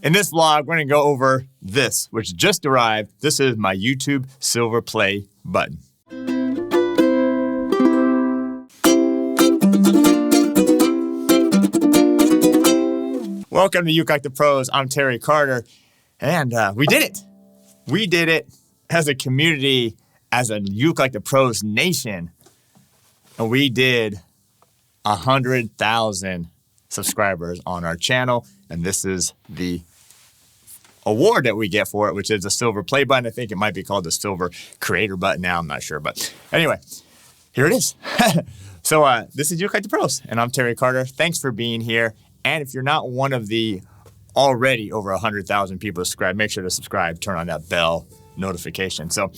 In this vlog, we're going to go over this, which just arrived. This is my YouTube silver play button. Welcome to ukelikethepros. I'm Terry Carter, and we did it. We did it as a community, as a ukelikethepros nation, and we did 100,000 subscribers on our channel, and this is the award that we get for it, which is a silver play button. I think it might be called the silver creator button now. I'm not sure, but anyway, here it is. So this is ukelikethepros, and I'm Terry Carter. Thanks for being here. And if you're not one of the already over 100,000 people subscribed, make sure to subscribe, turn on that bell notification. So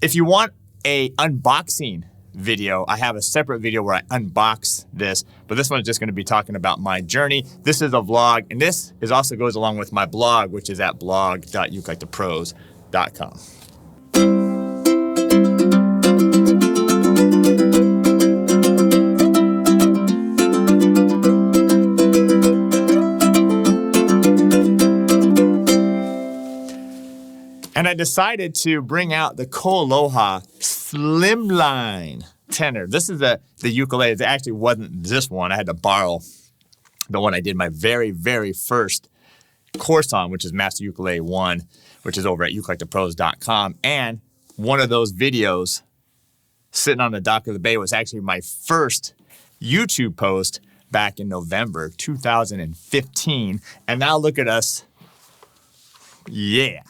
if you want a unboxing video, I have a separate video where I unbox this, but this one's just going to be talking about my journey. This is a vlog, and this is also goes along with my blog, which is at blog.ukelikethepros.com. And I decided to bring out the Koaloha Slimline tenor. This is the ukulele. It actually wasn't this one. I had to borrow the one I did my very, very first course on, which is Master Ukulele 1, which is over at ukelikethepros.com. And one of those videos sitting on the dock of the bay was actually my first YouTube post back in November 2015. And now look at us. Yeah.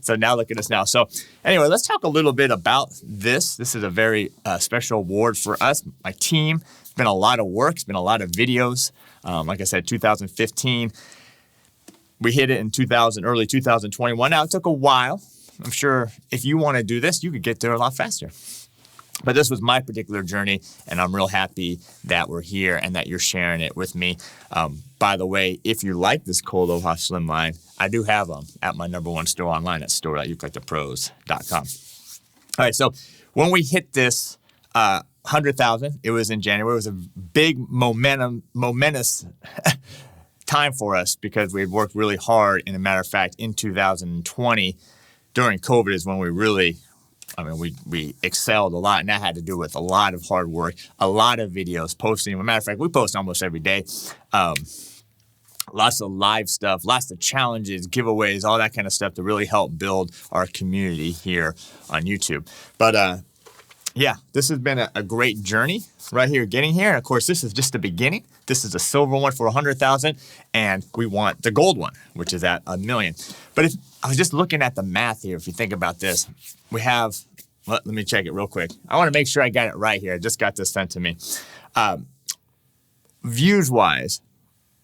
So now look at us now. So anyway, let's talk a little bit about this. This is a very special award for us, my team. It's been a lot of work. It's been a lot of videos. Like I said, 2015. We hit it in early 2021. Now, it took a while. I'm sure if you want to do this, you could get there a lot faster. But this was my particular journey, and I'm real happy that we're here and that you're sharing it with me. By the way, if you like this Koaloha Slimline, I do have them at my #1 store online at store.ukelikethepros.com. All right, so when we hit this 100,000, it was in January. It was a big momentous time for us because we had worked really hard. And a matter of fact, in 2020, during COVID is when we really, we excelled a lot, and that had to do with a lot of hard work, a lot of videos, posting. As a matter of fact, we post almost every day. Lots of live stuff, lots of challenges, giveaways, all that kind of stuff to really help build our community here on YouTube. But yeah, this has been a great journey right here getting here. And of course, this is just the beginning. This is a silver one for 100,000, and we want the gold one, which is at 1 million. But if I was just looking at the math here, if you think about this, we have, let me check it real quick. I want to make sure I got it right here. I just got this sent to me. Views-wise,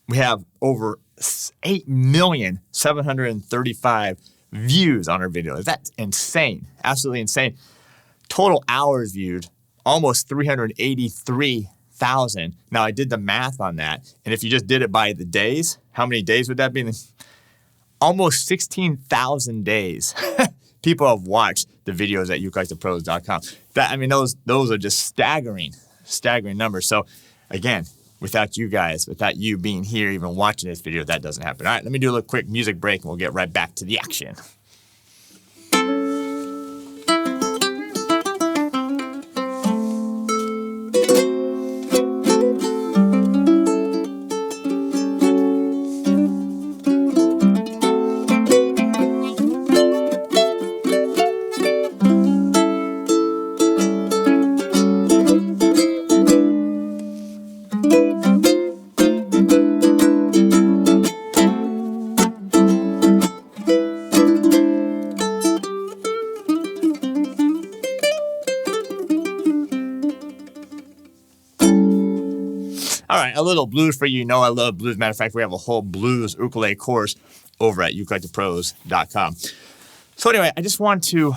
we have over 8,735,000 views on our videos. That's insane. Absolutely insane. Total hours viewed, almost 383,000. Now, I did the math on that, and if you just did it by the days, how many days would that be? Almost 16,000 days. People have watched the videos at ukelikethepros.com. Those are just staggering numbers. So, again, without you guys, without you being here, even watching this video, that doesn't happen. All right, let me do a little quick music break, and we'll get right back to the action. All right, a little blues for you. You know I love blues. Matter of fact, we have a whole blues ukulele course over at ukelikethepros.com. So anyway, I just want to,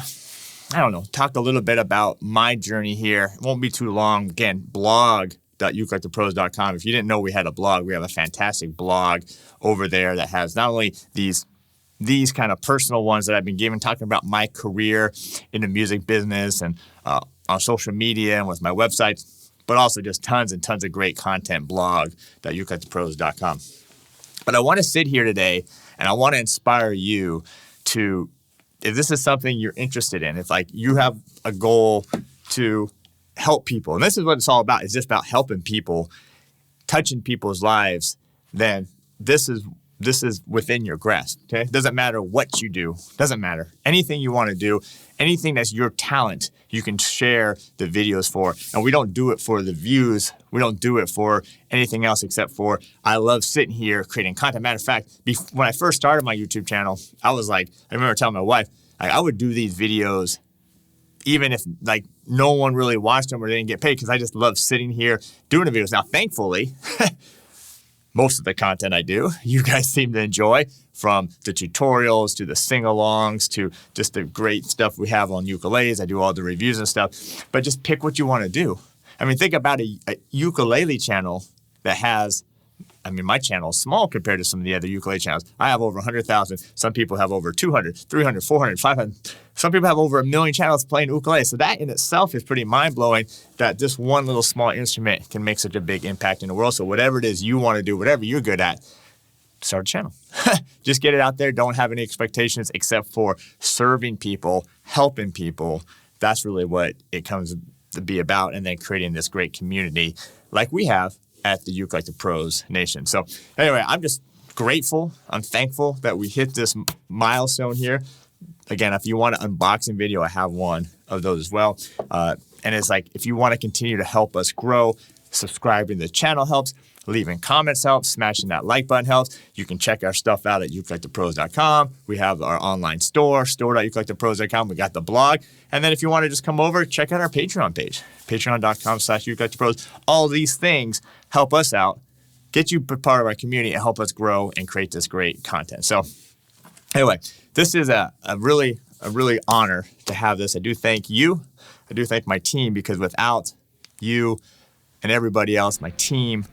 talk a little bit about my journey here. It won't be too long. Again, blog.ukelikethepros.com. If you didn't know we had a blog, we have a fantastic blog over there that has not only these kind of personal ones that I've been giving, talking about my career in the music business and on social media and with my website, but also just tons and tons of great content, blog.ukelikethepros.com. But I want to sit here today and I want to inspire you to, if this is something you're interested in, if like you have a goal to help people, and this is what it's all about, it's just about helping people, touching people's lives, then this is within your grasp, okay? Doesn't matter what you do. Doesn't matter. Anything you want to do, anything that's your talent, you can share the videos for. And we don't do it for the views. We don't do it for anything else except for I love sitting here creating content. Matter of fact, when I first started my YouTube channel, I was like, I remember telling my wife, like, I would do these videos even if like no one really watched them or they didn't get paid, because I just love sitting here doing the videos. Now, thankfully, most of the content I do, you guys seem to enjoy, from the tutorials to the sing-alongs to just the great stuff we have on ukuleles. I do all the reviews and stuff, but just pick what you want to do. I mean, think about a ukulele channel that has, I mean, my channel is small compared to some of the other ukulele channels. I have over 100,000. Some people have over 200, 300, 400, 500. Some people have over 1 million channels playing ukulele. So that in itself is pretty mind-blowing, that this one little small instrument can make such a big impact in the world. So whatever it is you want to do, whatever you're good at, start a channel. Just get it out there. Don't have any expectations except for serving people, helping people. That's really what it comes to be about. And then creating this great community like we have at the ukelikethepros Nation. So anyway, I'm just grateful. I'm thankful that we hit this milestone here. Again, if you want an unboxing video, I have one of those as well. And it's like, if you want to continue to help us grow, subscribing to the channel helps. Leaving comments helps. Smashing that like button helps. You can check our stuff out at ukelikethepros.com. We have our online store, store.ukelikethepros.com. We got the blog. And then if you want to just come over, check out our Patreon page, patreon.com/ukelikethepros. All these things help us out, get you part of our community, and help us grow and create this great content. So anyway, this is a really honor to have this. I do thank you. I do thank my team, because without you and everybody else, my team,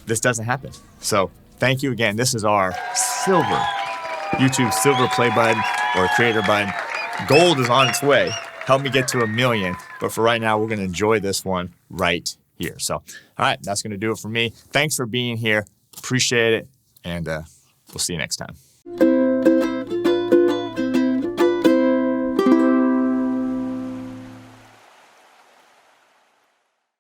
this doesn't happen. So thank you again. This is our YouTube silver play button or creator button. Gold is on its way. Help me get to 1 million. But for right now, we're going to enjoy this one right here. So, all right, that's going to do it for me. Thanks for being here. Appreciate it. And we'll see you next time.